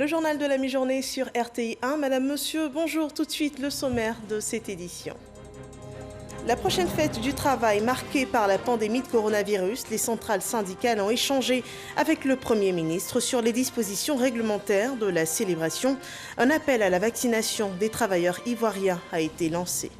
Le journal de la mi-journée sur RTI 1. Madame, monsieur, bonjour. Tout de suite, le sommaire de cette édition. La prochaine fête du travail marquée par la pandémie de coronavirus, les centrales syndicales ont échangé avec le Premier ministre sur les dispositions réglementaires de la célébration. Un appel à la vaccination des travailleurs ivoiriens a été lancé.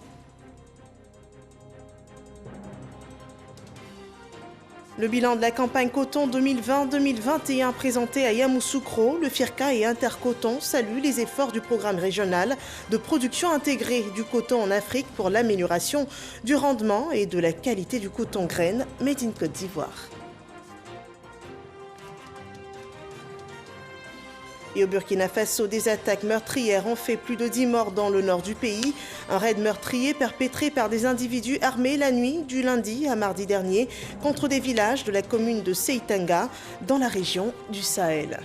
Le bilan de la campagne coton 2020-2021 présenté à Yamoussoukro, le FIRCA et Intercoton saluent les efforts du programme régional de production intégrée du coton en Afrique pour l'amélioration du rendement et de la qualité du coton graine made in Côte d'Ivoire. Et au Burkina Faso, des attaques meurtrières ont fait plus de 10 morts dans le nord du pays. Un raid meurtrier perpétré par des individus armés la nuit du lundi à mardi dernier contre des villages de la commune de Seitanga dans la région du Sahel.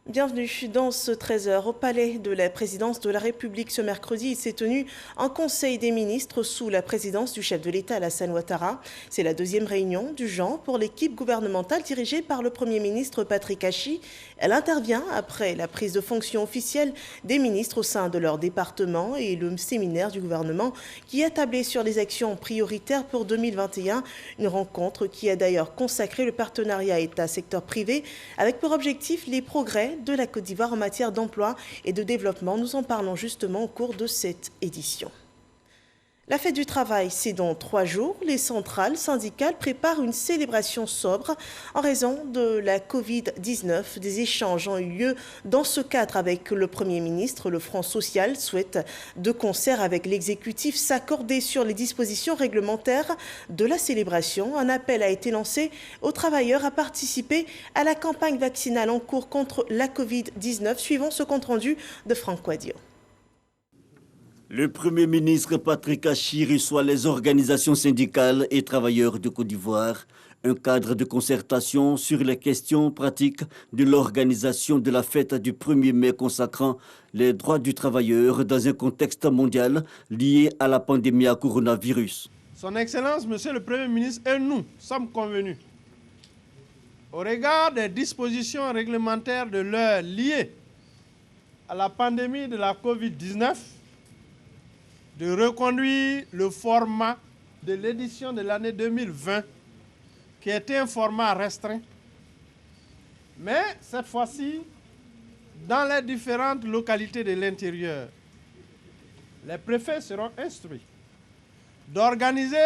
Bienvenue dans ce 13h au palais de la présidence de la République. Ce mercredi, il s'est tenu un conseil des ministres sous la présidence du chef de l'État Alassane Ouattara. C'est la deuxième réunion du genre pour l'équipe gouvernementale dirigée par le Premier ministre Patrick Hachi. Elle intervient après la prise de fonction officielle des ministres au sein de leur département et le séminaire du gouvernement qui a tablé sur les actions prioritaires pour 2021. Une rencontre qui a d'ailleurs consacré le partenariat État-secteur privé avec pour objectif les progrès de la Côte d'Ivoire en matière d'emploi et de développement. Nous en parlons justement au cours de cette édition. La fête du travail, c'est dans 3 jours. Les centrales syndicales préparent une célébration sobre en raison de la Covid-19. Des échanges ont eu lieu dans ce cadre avec le Premier ministre. Le Front social souhaite, de concert avec l'exécutif, s'accorder sur les dispositions réglementaires de la célébration. Un appel a été lancé aux travailleurs à participer à la campagne vaccinale en cours contre la Covid-19. Suivons ce compte-rendu de Franck Quadio. Le Premier ministre Patrick Hachi reçoit les organisations syndicales et travailleurs de Côte d'Ivoire. Un cadre de concertation sur les questions pratiques de l'organisation de la fête du 1er mai consacrant les droits du travailleur dans un contexte mondial lié à la pandémie à coronavirus. Son Excellence, Monsieur le Premier ministre et nous sommes convenus, au regard des dispositions réglementaires de l'heure liées à la pandémie de la Covid-19, de reconduire le format de l'édition de l'année 2020, qui était un format restreint. Mais cette fois-ci, dans les différentes localités de l'intérieur, les préfets seront instruits d'organiser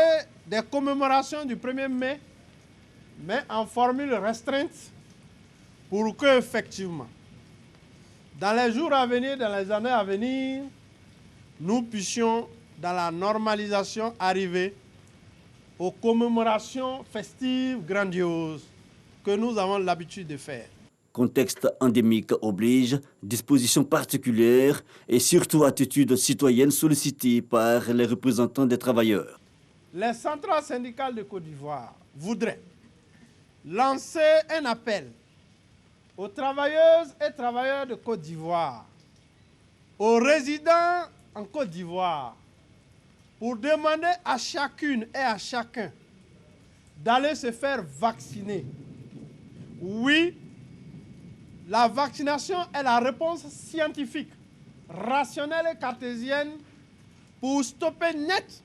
des commémorations du 1er mai, mais en formule restreinte, pour que, effectivement, dans les jours à venir, dans les années à venir, nous puissions, dans la normalisation, arriver aux commémorations festives grandioses que nous avons l'habitude de faire. Contexte endémique oblige, dispositions particulières et surtout attitudes citoyennes sollicitées par les représentants des travailleurs. Les centrales syndicales de Côte d'Ivoire voudraient lancer un appel aux travailleuses et travailleurs de Côte d'Ivoire, aux résidents en Côte d'Ivoire, pour demander à chacune et à chacun d'aller se faire vacciner. Oui, la vaccination est la réponse scientifique, rationnelle et cartésienne pour stopper net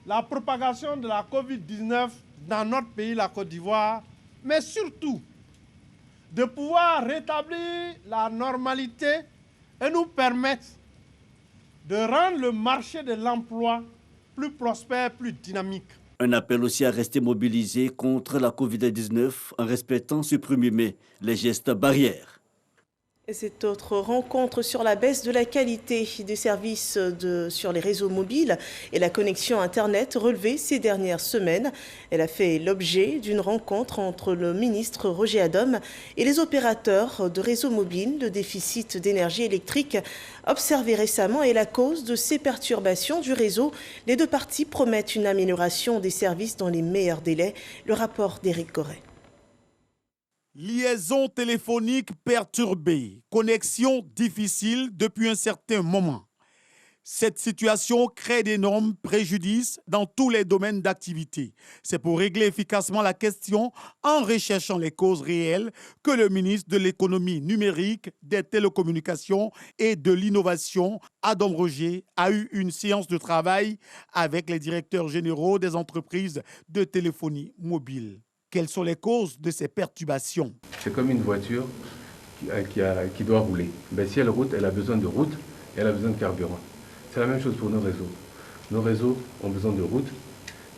la propagation de la Covid-19 dans notre pays, la Côte d'Ivoire, mais surtout de pouvoir rétablir la normalité et nous permettre de rendre le marché de l'emploi plus prospère, plus dynamique. Un appel aussi à rester mobilisé contre la Covid-19 en respectant ce 1er mai les gestes barrières. Et cette autre rencontre sur la baisse de la qualité des services sur les réseaux mobiles et la connexion Internet relevée ces dernières semaines. Elle a fait l'objet d'une rencontre entre le ministre Roger Adom et les opérateurs de réseaux mobiles. Le déficit d'énergie électrique observé récemment est la cause de ces perturbations du réseau. Les deux parties promettent une amélioration des services dans les meilleurs délais. Le rapport d'Éric Corret. Liaison téléphonique perturbée, connexion difficile depuis un certain moment. Cette situation crée d'énormes préjudices dans tous les domaines d'activité. C'est pour régler efficacement la question en recherchant les causes réelles que le ministre de l'économie numérique, des télécommunications et de l'innovation, Adam Roger, a eu une séance de travail avec les directeurs généraux des entreprises de téléphonie mobile. Quelles sont les causes de ces perturbations? C'est comme une voiture qui doit rouler. Si elle route, elle a besoin de route et elle a besoin de carburant. C'est la même chose pour nos réseaux. Nos réseaux ont besoin de route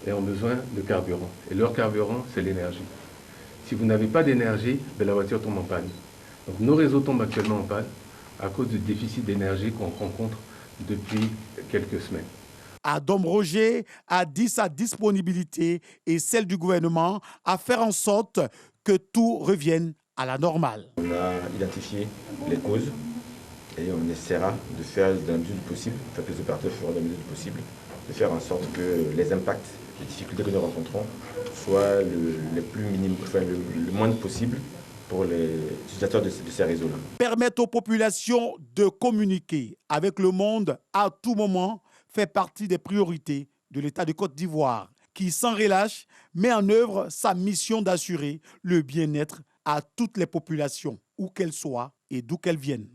et ont besoin de carburant. Et leur carburant, c'est l'énergie. Si vous n'avez pas d'énergie, la voiture tombe en panne. Donc nos réseaux tombent actuellement en panne à cause du déficit d'énergie qu'on rencontre depuis quelques semaines. Adam Roger a dit sa disponibilité et celle du gouvernement à faire en sorte que tout revienne à la normale. On a identifié les causes et on essaiera de faire dans la mesure du possible, que les opérateurs feront dans la mesure du possible, de faire en sorte que les impacts, les difficultés que nous rencontrons soient le plus minime, enfin le moins possible pour les utilisateurs de ces réseaux-là. Permettre aux populations de communiquer avec le monde à tout moment fait partie des priorités de l'État de Côte d'Ivoire, qui, sans relâche, met en œuvre sa mission d'assurer le bien-être à toutes les populations, où qu'elles soient et d'où qu'elles viennent.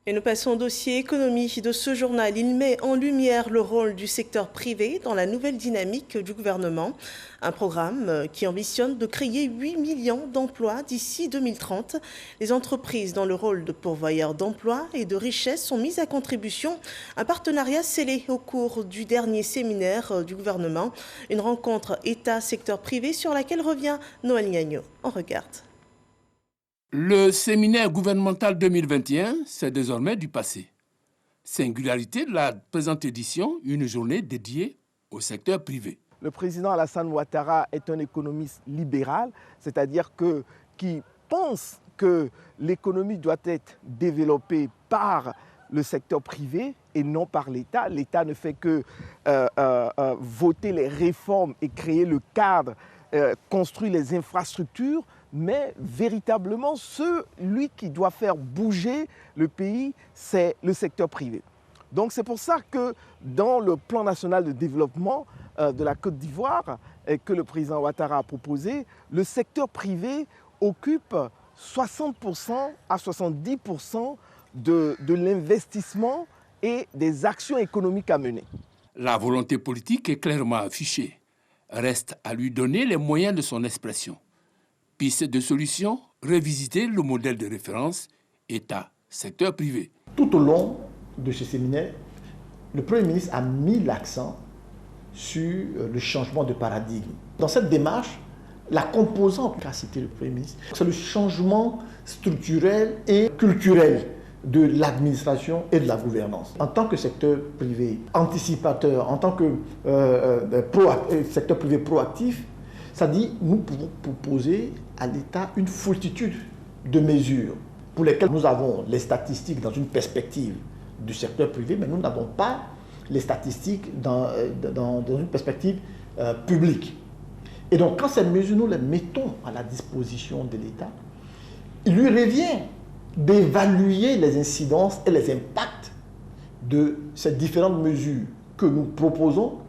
Et nous passons au dossier économie de ce journal. Il met en lumière le rôle du secteur privé dans la nouvelle dynamique du gouvernement. Un programme qui ambitionne de créer 8 millions d'emplois d'ici 2030. Les entreprises dans le rôle de pourvoyeurs d'emplois et de richesses sont mises à contribution. Un partenariat scellé au cours du dernier séminaire du gouvernement. Une rencontre État-secteur privé sur laquelle revient Noël Gagnon. On regarde. Le séminaire gouvernemental 2021, c'est désormais du passé. Singularité de la présente édition, une journée dédiée au secteur privé. Le président Alassane Ouattara est un économiste libéral, c'est-à-dire qui pense que l'économie doit être développée par le secteur privé et non par l'État. L'État ne fait que voter les réformes et créer le cadre, construire les infrastructures, mais véritablement, celui qui doit faire bouger le pays, c'est le secteur privé. Donc c'est pour ça que dans le plan national de développement de la Côte d'Ivoire que le président Ouattara a proposé, le secteur privé occupe 60% à 70% de l'investissement et des actions économiques à mener. La volonté politique est clairement affichée. Reste à lui donner les moyens de son expression. Piste de solution, revisiter le modèle de référence État-secteur privé. Tout au long de ce séminaire, le Premier ministre a mis l'accent sur le changement de paradigme. Dans cette démarche, la composante qu'a cité le Premier ministre, c'est le changement structurel et culturel de l'administration et de la gouvernance. En tant que secteur privé anticipateur, en tant que secteur privé proactif, ça dit nous pouvons proposer à l'État une foultitude de mesures pour lesquelles nous avons les statistiques dans une perspective du secteur privé, mais nous n'avons pas les statistiques dans une perspective publique. Et donc quand ces mesures, nous les mettons à la disposition de l'État, il lui revient d'évaluer les incidences et les impacts de ces différentes mesures que nous proposons.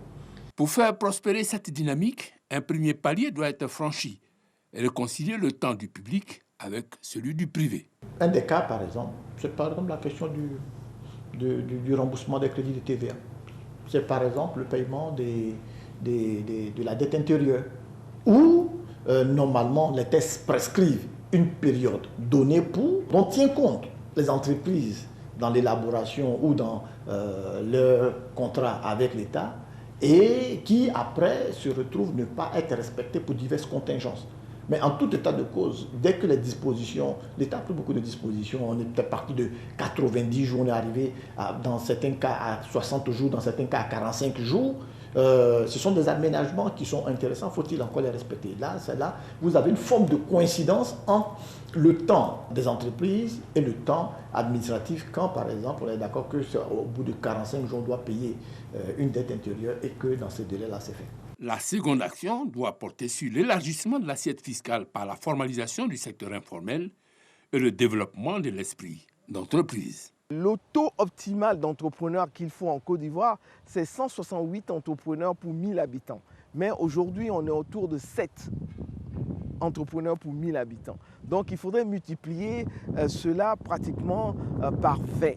Pour faire prospérer cette dynamique, un premier palier doit être franchi et réconcilier le temps du public avec celui du privé. Un des cas, par exemple, c'est par exemple la question du remboursement des crédits de TVA. C'est par exemple le paiement de la dette intérieure, où normalement les tests prescrivent une période donnée dont tient compte les entreprises dans l'élaboration ou dans leur contrat avec l'État, et qui après se retrouvent ne pas être respectés pour diverses contingences. Mais en tout état de cause, dès que les dispositions, l'État a pris beaucoup de dispositions, on était parti de 90 jours, on est arrivé dans certains cas à 60 jours, dans certains cas à 45 jours. Ce sont des aménagements qui sont intéressants, faut-il encore les respecter. Là, vous avez une forme de coïncidence entre le temps des entreprises et le temps administratif, quand par exemple on est d'accord qu'au bout de 45 jours on doit payer une dette intérieure et que dans ce délai-là c'est fait. La seconde action doit porter sur l'élargissement de l'assiette fiscale par la formalisation du secteur informel et le développement de l'esprit d'entreprise. Le taux optimal d'entrepreneurs qu'il faut en Côte d'Ivoire, c'est 168 entrepreneurs pour 1000 habitants. Mais aujourd'hui, on est autour de 7 entrepreneurs pour 1000 habitants. Donc, il faudrait multiplier cela pratiquement par 20.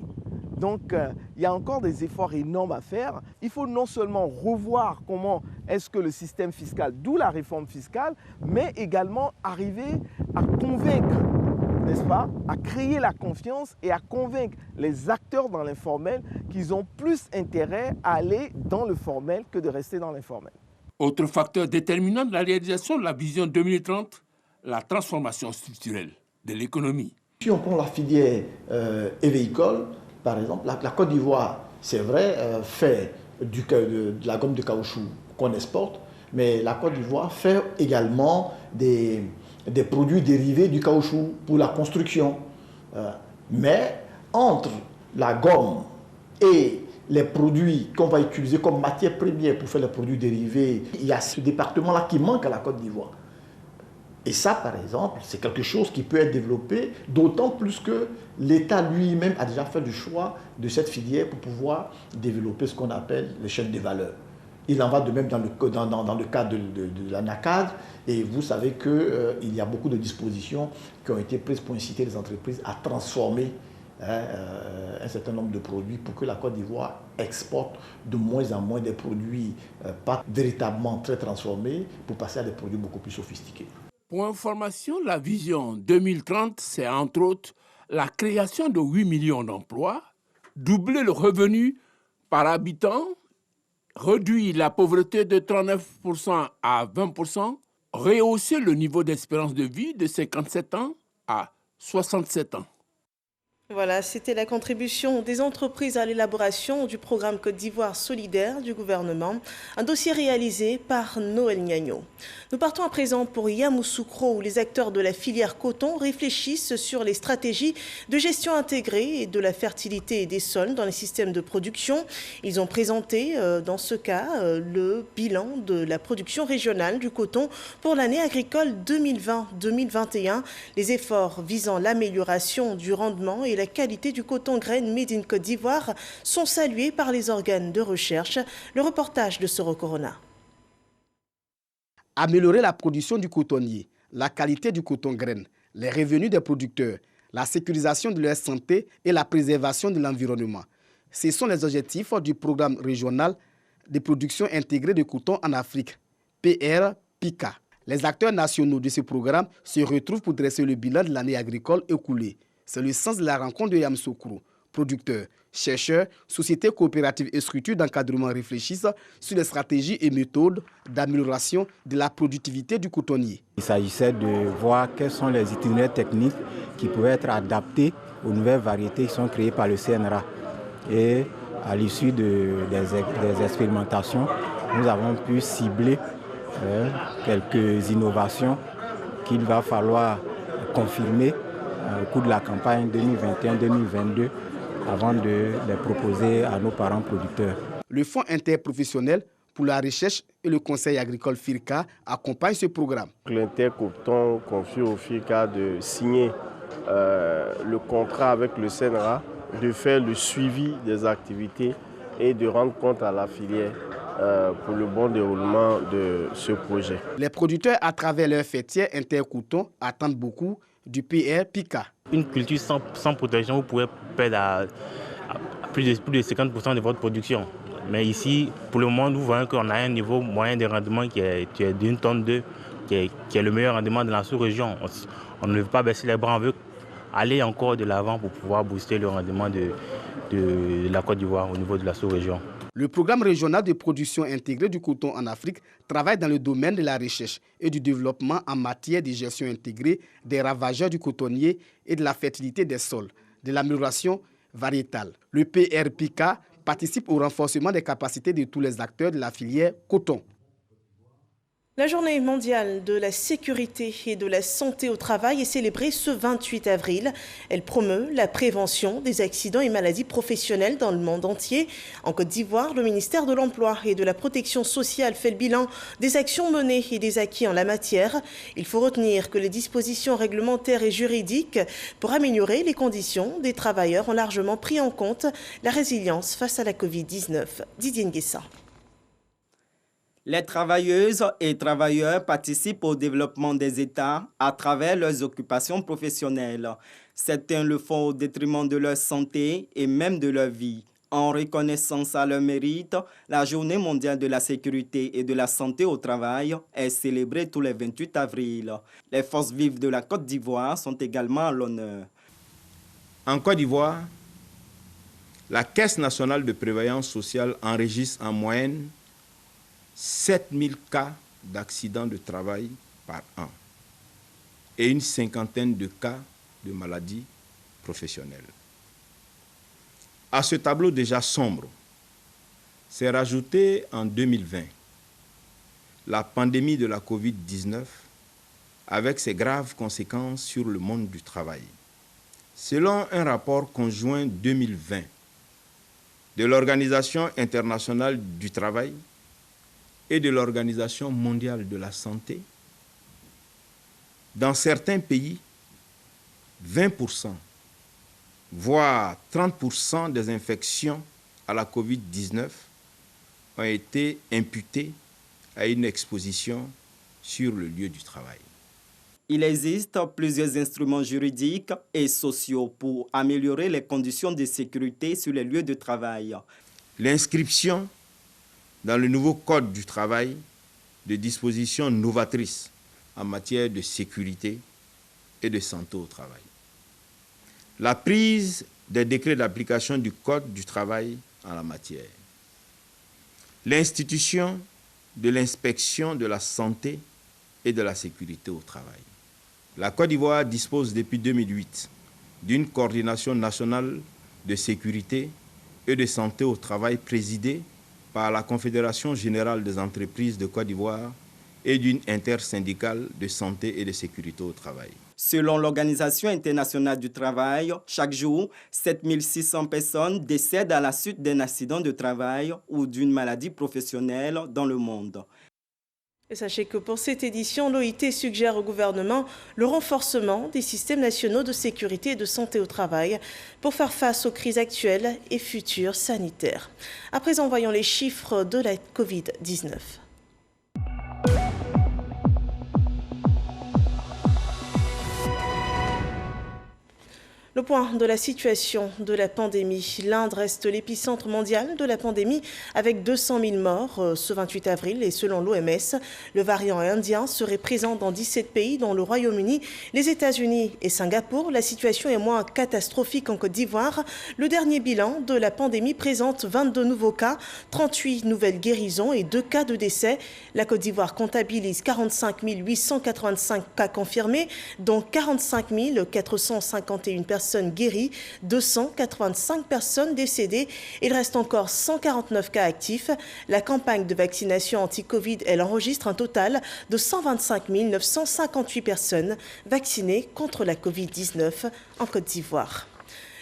Donc, il y a encore des efforts énormes à faire. Il faut non seulement revoir comment est-ce que le système fiscal, d'où la réforme fiscale, mais également arriver à convaincre, n'est-ce pas, à créer la confiance et à convaincre les acteurs dans l'informel qu'ils ont plus intérêt à aller dans le formel que de rester dans l'informel. Autre facteur déterminant de la réalisation de la vision 2030, la transformation structurelle de l'économie. Si on prend la filière évéicole, par exemple, la Côte d'Ivoire, c'est vrai, fait de la gomme de caoutchouc qu'on exporte, mais la Côte d'Ivoire fait également des produits dérivés du caoutchouc pour la construction. Mais entre la gomme et les produits qu'on va utiliser comme matière première pour faire les produits dérivés, il y a ce département-là qui manque à la Côte d'Ivoire. Et ça, par exemple, c'est quelque chose qui peut être développé, d'autant plus que l'État lui-même a déjà fait le choix de cette filière pour pouvoir développer ce qu'on appelle les chaînes de valeur. Il en va de même dans le cadre de la NACAD, et vous savez qu'il y a beaucoup de dispositions qui ont été prises pour inciter les entreprises à transformer un certain nombre de produits pour que la Côte d'Ivoire exporte de moins en moins des produits pas véritablement très transformés pour passer à des produits beaucoup plus sophistiqués. Pour information, la vision 2030, c'est entre autres la création de 8 millions d'emplois, doubler le revenu par habitant, réduire la pauvreté de 39% à 20%, rehausser le niveau d'espérance de vie de 57 ans à 67 ans. Voilà, c'était la contribution des entreprises à l'élaboration du programme Côte d'Ivoire solidaire du gouvernement, un dossier réalisé par Noël Gnagno. Nous partons à présent pour Yamoussoukro, où les acteurs de la filière coton réfléchissent sur les stratégies de gestion intégrée et de la fertilité des sols dans les systèmes de production. Ils ont présenté, dans ce cas, le bilan de la production régionale du coton pour l'année agricole 2020-2021. Les efforts visant l'amélioration du rendement et la qualité du coton graine made in Côte d'Ivoire sont salués par les organes de recherche. Le reportage de Soro Corona. Améliorer la production du cotonnier, la qualité du coton graine, les revenus des producteurs, la sécurisation de leur santé et la préservation de l'environnement. Ce sont les objectifs du programme régional de production intégrée de coton en Afrique, PR-PICA. Les acteurs nationaux de ce programme se retrouvent pour dresser le bilan de l'année agricole écoulée. C'est le sens de la rencontre de Yamoussoukro. Producteurs, chercheurs, sociétés coopératives et structures d'encadrement réfléchissent sur les stratégies et méthodes d'amélioration de la productivité du cotonnier. Il s'agissait de voir quels sont les itinéraires techniques qui pouvaient être adaptés aux nouvelles variétés qui sont créées par le CNRA. Et à l'issue des expérimentations, nous avons pu cibler quelques innovations qu'il va falloir confirmer au cours de la campagne 2021-2022 avant de les proposer à nos parents producteurs. Le Fonds interprofessionnel pour la recherche et le conseil agricole FIRCA accompagne ce programme. L'Intercoton confie au FIRCA de signer le contrat avec le CNRA, de faire le suivi des activités et de rendre compte à la filière pour le bon déroulement de ce projet. Les producteurs, à travers leur fêtière Intercoton, attendent beaucoup du PR-PICA. Une culture sans protection, vous pouvez perdre à plus de 50% de votre production. Mais ici, pour le moment, nous voyons qu'on a un niveau moyen de rendement qui est d'une tonne d'œufs, qui est le meilleur rendement de la sous-région. On ne veut pas baisser les bras, on veut aller encore de l'avant pour pouvoir booster le rendement de la Côte d'Ivoire au niveau de la sous-région. Le programme régional de production intégrée du coton en Afrique travaille dans le domaine de la recherche et du développement en matière de gestion intégrée des ravageurs du cotonnier et de la fertilité des sols, de l'amélioration variétale. Le PR-PICA participe au renforcement des capacités de tous les acteurs de la filière coton. La journée mondiale de la sécurité et de la santé au travail est célébrée ce 28 avril. Elle promeut la prévention des accidents et maladies professionnelles dans le monde entier. En Côte d'Ivoire, le ministère de l'Emploi et de la Protection sociale fait le bilan des actions menées et des acquis en la matière. Il faut retenir que les dispositions réglementaires et juridiques pour améliorer les conditions des travailleurs ont largement pris en compte la résilience face à la Covid-19. Didier Nguessa. Les travailleuses et travailleurs participent au développement des États à travers leurs occupations professionnelles. Certains le font au détriment de leur santé et même de leur vie. En reconnaissance à leur mérite, la Journée mondiale de la sécurité et de la santé au travail est célébrée tous les 28 avril. Les forces vives de la Côte d'Ivoire sont également à l'honneur. En Côte d'Ivoire, la Caisse nationale de prévoyance sociale enregistre en moyenne 7000 cas d'accidents de travail par an et une cinquantaine de cas de maladies professionnelles. À ce tableau déjà sombre, s'est rajouté en 2020 la pandémie de la Covid-19 avec ses graves conséquences sur le monde du travail. Selon un rapport conjoint 2020 de l'Organisation internationale du travail et de l'Organisation mondiale de la santé, dans certains pays, 20%, voire 30% des infections à la Covid-19 ont été imputées à une exposition sur le lieu du travail. Il existe plusieurs instruments juridiques et sociaux pour améliorer les conditions de sécurité sur les lieux de travail. L'inscription dans le nouveau Code du travail de dispositions novatrices en matière de sécurité et de santé au travail. La prise des décrets d'application du Code du travail en la matière. L'institution de l'inspection de la santé et de la sécurité au travail. La Côte d'Ivoire dispose depuis 2008 d'une coordination nationale de sécurité et de santé au travail présidée par la Confédération générale des entreprises de Côte d'Ivoire et d'une intersyndicale de santé et de sécurité au travail. Selon l'Organisation internationale du travail, chaque jour, 7600 personnes décèdent à la suite d'un accident de travail ou d'une maladie professionnelle dans le monde. Et sachez que pour cette édition, l'OIT suggère au gouvernement le renforcement des systèmes nationaux de sécurité et de santé au travail pour faire face aux crises actuelles et futures sanitaires. À présent, voyons les chiffres de la Covid-19. Le point de la situation de la pandémie. L'Inde reste l'épicentre mondial de la pandémie avec 200 000 morts ce 28 avril. Et selon l'OMS, le variant indien serait présent dans 17 pays, dont le Royaume-Uni, les États-Unis et Singapour. La situation est moins catastrophique en Côte d'Ivoire. Le dernier bilan de la pandémie présente 22 nouveaux cas, 38 nouvelles guérisons et 2 cas de décès. La Côte d'Ivoire comptabilise 45 885 cas confirmés, dont 45 451 personnes guéries, 285 personnes décédées. Il reste encore 149 cas actifs. La campagne de vaccination anti-Covid, elle enregistre un total de 125 958 personnes vaccinées contre la Covid-19 en Côte d'Ivoire.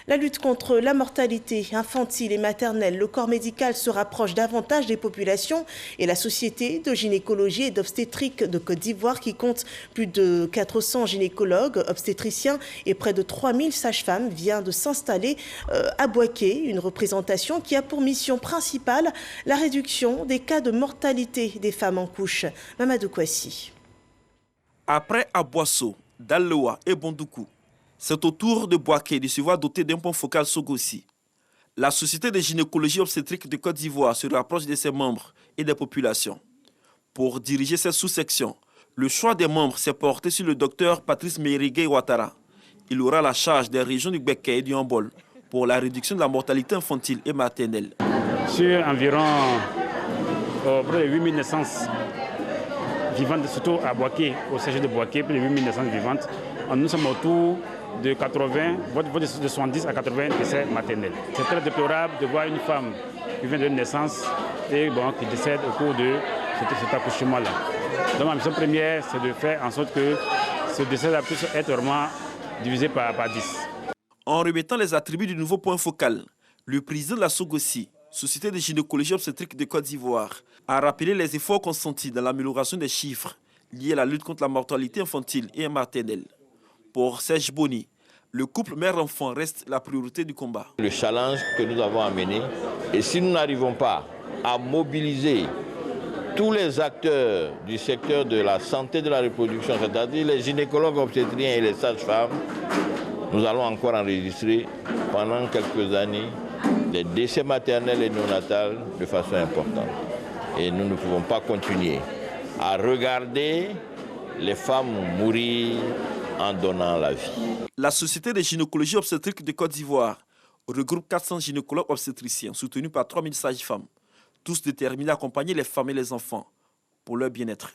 La lutte contre la mortalité infantile et maternelle, le corps médical se rapproche davantage des populations et la Société de gynécologie et d'obstétrique de Côte d'Ivoire, qui compte plus de 400 gynécologues, obstétriciens et près de 3000 sages-femmes, vient de s'installer à Boaké, une représentation qui a pour mission principale la réduction des cas de mortalité des femmes en couche. Mamadou Kouassi. Après Aboissou, Dalloa et Bondoukou, c'est au tour de Boaké de se voir doté d'un point focal Sogossi. La Société de gynécologie obstétrique de Côte d'Ivoire se rapproche de ses membres et des populations. Pour diriger cette sous-section, le choix des membres s'est porté sur le docteur Patrice Meirigué Ouattara. Il aura la charge des régions du Béké et du Hambol pour la réduction de la mortalité infantile et maternelle. Sur environ près de 8000 naissances vivantes, surtout à Boaké, au CG de Boaké, plus de 8000 naissances vivantes, nous sommes autour de 80, de 70 à 80 décès maternels. C'est très déplorable de voir une femme qui vient de naissance et qui décède au cours de cet accouchement-là. Donc ma mission première, c'est de faire en sorte que ce décès-là puisse être vraiment divisé par 10. En remettant les attributs du nouveau point focal, le président de la SOGOSI, Société de gynécologie obstétrique de Côte d'Ivoire, a rappelé les efforts consentis dans l'amélioration des chiffres liés à la lutte contre la mortalité infantile et maternelle. Pour Serge Boni, le couple mère-enfant reste la priorité du combat. Le challenge que nous avons à mener, et si nous n'arrivons pas à mobiliser tous les acteurs du secteur de la santé de la reproduction, c'est-à-dire les gynécologues obstétriciens et les sages-femmes, nous allons encore enregistrer pendant quelques années des décès maternels et néonatals de façon importante. Et nous ne pouvons pas continuer à regarder les femmes mourir en donnant la vie. La Société de gynécologie obstétrique de Côte d'Ivoire regroupe 400 gynécologues obstétriciens soutenus par 3000 sages-femmes, tous déterminés à accompagner les femmes et les enfants pour leur bien-être.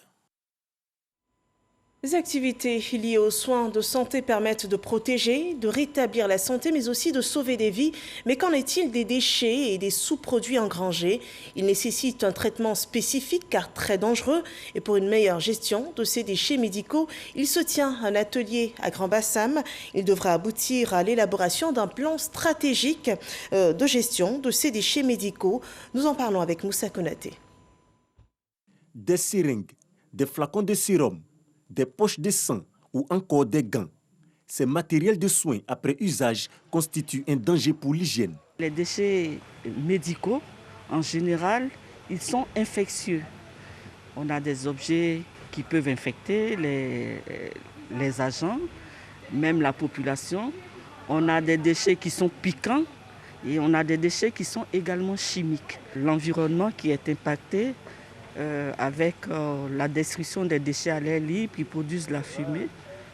Les activités liées aux soins de santé permettent de protéger, de rétablir la santé, mais aussi de sauver des vies. Mais qu'en est-il des déchets et des sous-produits engrangés? Ils nécessitent un traitement spécifique car très dangereux. Et pour une meilleure gestion de ces déchets médicaux, il se tient un atelier à Grand-Bassam. Il devra aboutir à l'élaboration d'un plan stratégique de gestion de ces déchets médicaux. Nous en parlons avec Moussa Konaté. Des seringues, des flacons de sérum, des poches de sang ou encore des gants. Ces matériels de soins après usage constituent un danger pour l'hygiène. Les déchets médicaux, en général, ils sont infectieux. On a des objets qui peuvent infecter les agents, même la population. On a des déchets qui sont piquants et on a des déchets qui sont également chimiques. L'environnement qui est impacté, avec la destruction des déchets à l'air libre qui produisent la fumée.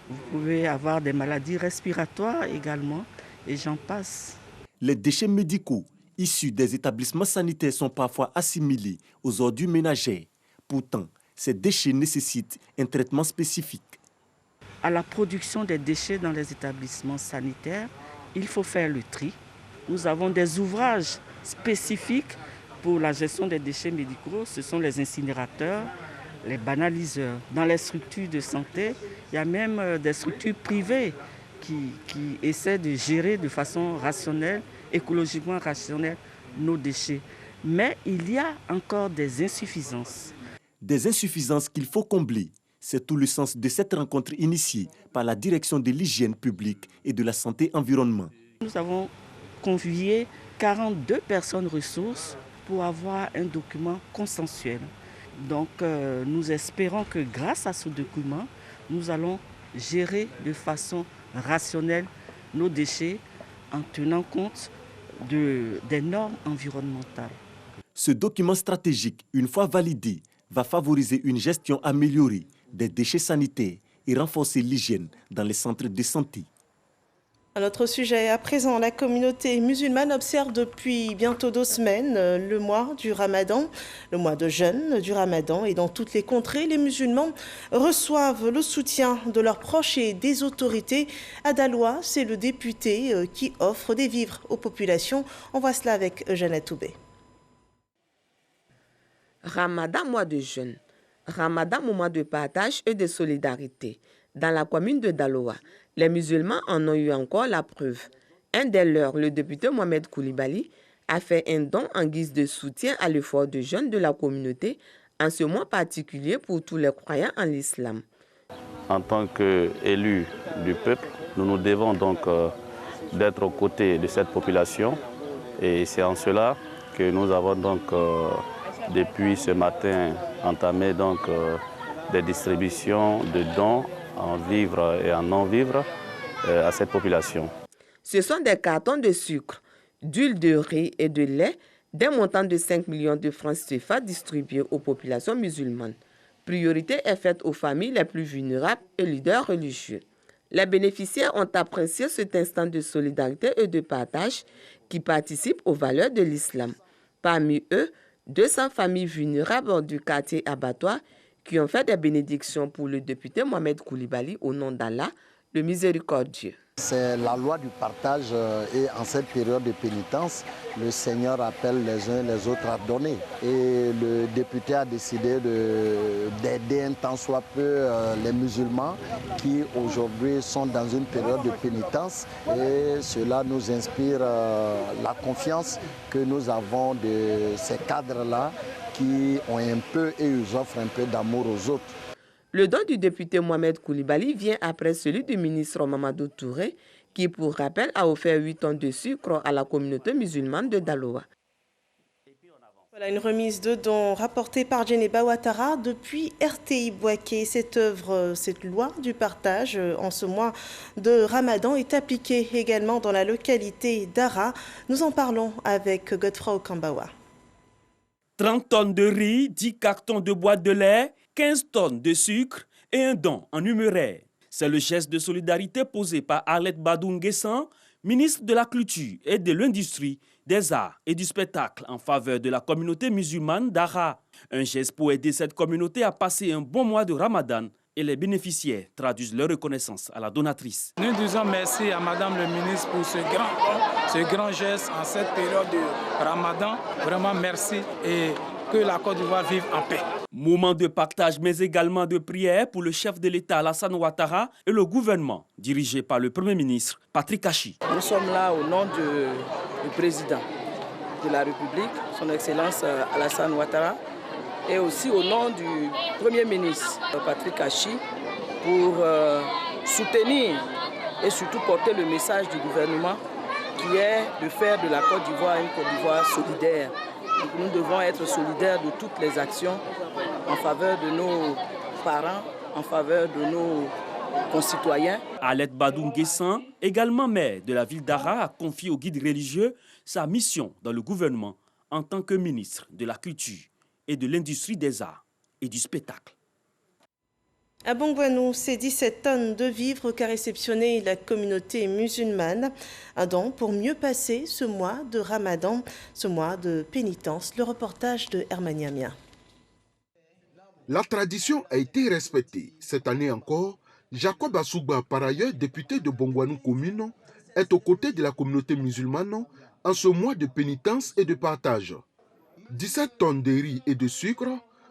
Vous pouvez avoir des maladies respiratoires également, et j'en passe. Les déchets médicaux issus des établissements sanitaires sont parfois assimilés aux ordures ménagères. Pourtant, ces déchets nécessitent un traitement spécifique. À la production des déchets dans les établissements sanitaires, il faut faire le tri. Nous avons des ouvrages spécifiques pour la gestion des déchets médicaux, ce sont les incinérateurs, les banaliseurs. Dans les structures de santé, il y a même des structures privées qui essaient de gérer de façon rationnelle, écologiquement rationnelle, nos déchets. Mais il y a encore des insuffisances. Des insuffisances qu'il faut combler. C'est tout le sens de cette rencontre initiée par la Direction de l'hygiène publique et de la santé environnement. Nous avons convié 42 personnes ressources pour avoir un document consensuel. Donc nous espérons que grâce à ce document, nous allons gérer de façon rationnelle nos déchets en tenant compte des normes environnementales. Ce document stratégique, une fois validé, va favoriser une gestion améliorée des déchets sanitaires et renforcer l'hygiène dans les centres de santé. Un autre sujet à présent, la communauté musulmane observe depuis bientôt 2 semaines le mois du Ramadan, le mois de jeûne du Ramadan. Et dans toutes les contrées, les musulmans reçoivent le soutien de leurs proches et des autorités. À Daloa, c'est le député qui offre des vivres aux populations. On voit cela avec Jeannette Toubé. Ramadan, mois de jeûne. Ramadan, moment de partage et de solidarité. Dans la commune de Daloa, les musulmans en ont eu encore la preuve. Un des leurs, le député Mohamed Koulibaly, a fait un don en guise de soutien à l'effort de jeûne de la communauté en ce mois particulier pour tous les croyants en l'islam. En tant qu'élus du peuple, nous nous devons donc d'être aux côtés de cette population et c'est en cela que nous avons donc depuis ce matin entamé donc des distributions de dons en vivres et en non-vivres à cette population. Ce sont des cartons de sucre, d'huile de riz et de lait d'un montant de 5 millions de francs CFA distribués aux populations musulmanes. Priorité est faite aux familles les plus vulnérables et leaders religieux. Les bénéficiaires ont apprécié cet instant de solidarité et de partage qui participe aux valeurs de l'islam. Parmi eux, 200 familles vulnérables du quartier Abattoir qui ont fait des bénédictions pour le député Mohamed Koulibaly au nom d'Allah, le miséricordieux. C'est la loi du partage et en cette période de pénitence, le Seigneur appelle les uns les autres à donner. Et le député a décidé d'aider un tant soit peu les musulmans qui aujourd'hui sont dans une période de pénitence. Et cela nous inspire la confiance que nous avons de ces cadres-là qui ont un peu et ils offrent un peu d'amour aux autres. Le don du député Mohamed Koulibaly vient après celui du ministre Mamadou Touré, qui, pour rappel, a offert 8 tonnes de sucre à la communauté musulmane de Daloa. Voilà une remise de dons rapportée par Djeneba Ouattara depuis RTI Bouaké. Cette loi du partage en ce mois de Ramadan est appliquée également dans la localité d'Ara. Nous en parlons avec Godefroy Okambawa. 30 tonnes de riz, 10 cartons de boîtes de lait, 15 tonnes de sucre et un don en numéraire. C'est le geste de solidarité posé par Arlette Badou Nguessan, ministre de la Culture et de l'Industrie, des Arts et du Spectacle en faveur de la communauté musulmane d'Ara. Un geste pour aider cette communauté à passer un bon mois de Ramadan et les bénéficiaires traduisent leur reconnaissance à la donatrice. Nous disons merci à Madame le ministre pour ce grand geste en cette période de Ramadan. Vraiment merci et que la Côte d'Ivoire vive en paix. Moment de partage mais également de prière pour le chef de l'État Alassane Ouattara et le gouvernement dirigé par le Premier ministre Patrick Achi. Nous sommes là au nom du président de la République, son Excellence Alassane Ouattara, et aussi au nom du Premier ministre Patrick Achi pour soutenir et surtout porter le message du gouvernement qui est de faire de la Côte d'Ivoire une Côte d'Ivoire solidaire. Donc nous devons être solidaires de toutes les actions en faveur de nos parents, en faveur de nos concitoyens. Arlette Badou Nguessan, également maire de la ville d'Ara, a confié au guide religieux sa mission dans le gouvernement en tant que ministre de la Culture et de l'Industrie des Arts et du Spectacle. À Bongouanou, c'est 17 tonnes de vivres qu'a réceptionné la communauté musulmane. Un don pour mieux passer ce mois de Ramadan, ce mois de pénitence. Le reportage de Hermaniamia. La tradition a été respectée. Cette année encore, Jacob Assouba, par ailleurs député de Bongouanou commune, est aux côtés de la communauté musulmane en ce mois de pénitence et de partage. 17 tonnes de riz et de sucre,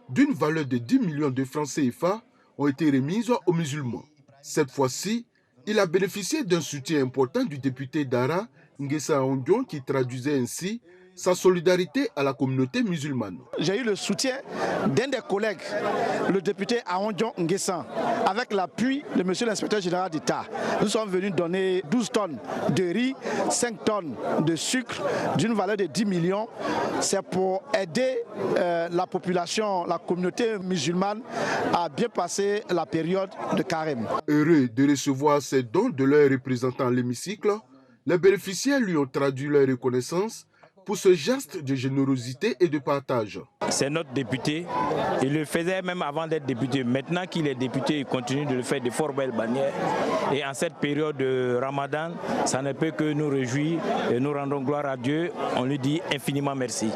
d'une valeur de 10 millions de francs CFA, ont été remises aux musulmans. Cette fois-ci, il a bénéficié d'un soutien important du député d'Ara, Nguessa Ondion, qui traduisait ainsi sa solidarité à la communauté musulmane. J'ai eu le soutien d'un des collègues, le député Aondion Nguessan, avec l'appui de M. l'inspecteur général d'État. Nous sommes venus donner 12 tonnes de riz, 5 tonnes de sucre d'une valeur de 10 millions. C'est pour aider la population, la communauté musulmane à bien passer la période de carême. Heureux de recevoir ces dons de leurs représentants à l'hémicycle, les bénéficiaires lui ont traduit leur reconnaissance pour ce geste de générosité et de partage. C'est notre député. Il le faisait même avant d'être député. Maintenant qu'il est député, il continue de le faire de fort belles manières. Et en cette période de Ramadan, ça ne peut que nous réjouir et nous rendons gloire à Dieu. On lui dit infiniment merci.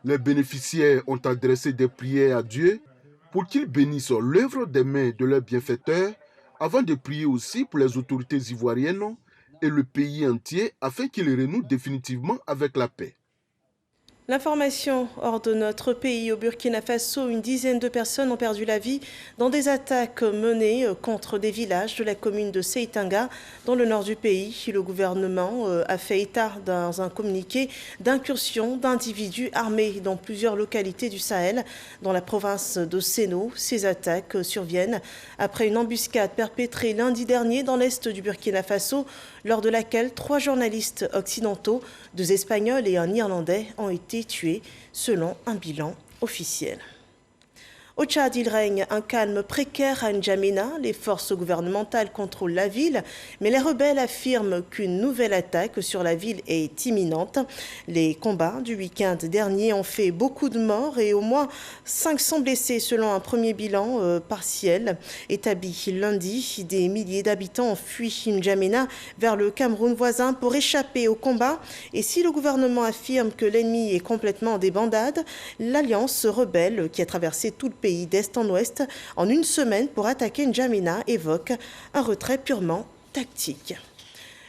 Les bénéficiaires ont adressé des prières à Dieu pour qu'il bénisse l'œuvre des mains de leurs bienfaiteurs avant de prier aussi pour les autorités ivoiriennes et le pays entier afin qu'ils renouent définitivement avec la paix. L'information hors de notre pays, au Burkina Faso, une dizaine de personnes ont perdu la vie dans des attaques menées contre des villages de la commune de Seitanga, dans le nord du pays. Le gouvernement a fait état dans un communiqué d'incursions d'individus armés dans plusieurs localités du Sahel, dans la province de Séno. Ces attaques surviennent après une embuscade perpétrée lundi dernier dans l'est du Burkina Faso, lors de laquelle 3 journalistes occidentaux, 2 Espagnols et un Irlandais ont été tués, selon un bilan officiel. Au Tchad, il règne un calme précaire à N'Djamena. Les forces gouvernementales contrôlent la ville, mais les rebelles affirment qu'une nouvelle attaque sur la ville est imminente. Les combats du week-end dernier ont fait beaucoup de morts et au moins 500 blessés selon un premier bilan partiel établi lundi. Des milliers d'habitants ont fui N'Djamena vers le Cameroun voisin pour échapper au combat. Et si le gouvernement affirme que l'ennemi est complètement en débandade, l'alliance rebelle qui a traversé tout le pays d'est en ouest en une semaine pour attaquer N'Djamena évoque un retrait purement tactique.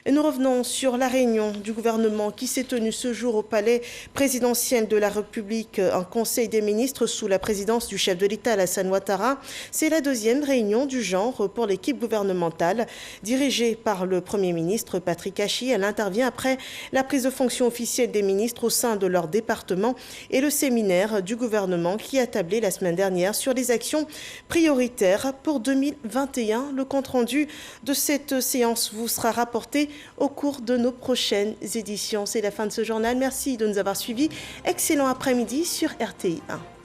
Et nous revenons sur la réunion du gouvernement qui s'est tenue ce jour au palais présidentiel de la République, un conseil des ministres sous la présidence du chef de l'État Alassane Ouattara. C'est la deuxième réunion du genre pour l'équipe gouvernementale dirigée par le Premier ministre Patrick Achi. Elle intervient après la prise de fonction officielle des ministres au sein de leur département et le séminaire du gouvernement qui a tablé la semaine dernière sur les actions prioritaires pour 2021. Le compte-rendu de cette séance vous sera rapporté au cours de nos prochaines éditions. C'est la fin de ce journal. Merci de nous avoir suivis. Excellent après-midi sur RTI 1.